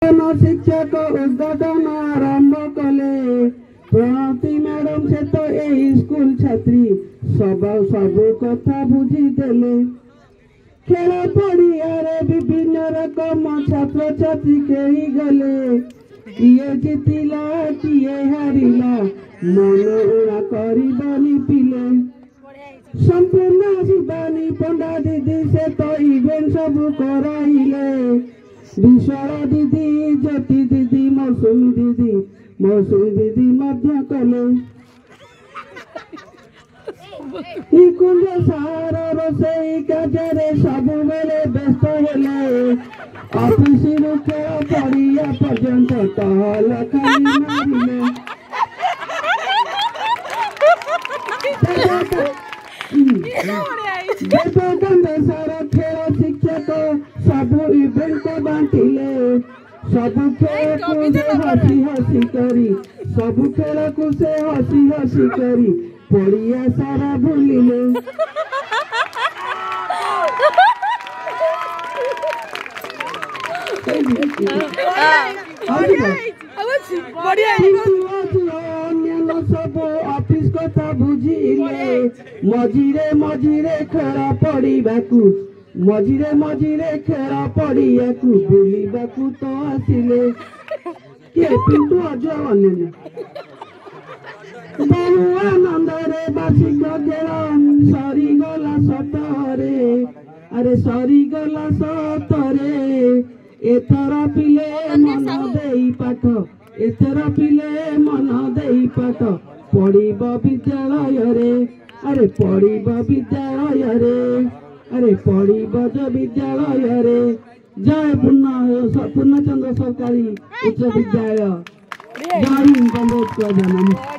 शिक्षक उद्घाटन आरंभ कले प्रणति मैडम से तो यही स्कूल छात्री सब कथा बुझी देले। खेल पड़िया विभिन्न रकम छात्र छात्री खेली गले। किए जीतिला किए हारिला मन उड़ा करबानी पिले। संपूर्ण शिवानी पंडा दीदी से तो इवेंट सब कराइले। विशाला दीदी ज्योति दीदी मौसुमी दीदी मध्य कले। निकुंज सार रोसई कार्य सब बेले व्यस्त हेले। ऑफिस खेल पड़िया पर्यंत टहल खाली मारिले। सारा खेल शिक्षक सब इवेंट बांटिले। सब खेल को से हसी करी सब खेल को से हसी करी पड़िया सारा भूलिले। सब ऑफिस कथा बुझिले। मझिरे खेल पड़िबाकू मझिरे खेल पड़ियाकू बुलिबाकू तो आसिले। किए पिंटू अजय अन्य बहु आनंदरे बार्षिक खेल सरीगला सतरे। अरे सरीगला सतरे एथर पिले मन देई पाठ एथर पिले मन देई पाठ पढ़िब विद्यालय रे। अरे पढ़िब विद्यालय रे। अरे पढ़िब विद्यालय रे। जय पूर्णचंद्र सरकारी उच्च विद्यालय। जय हिंद।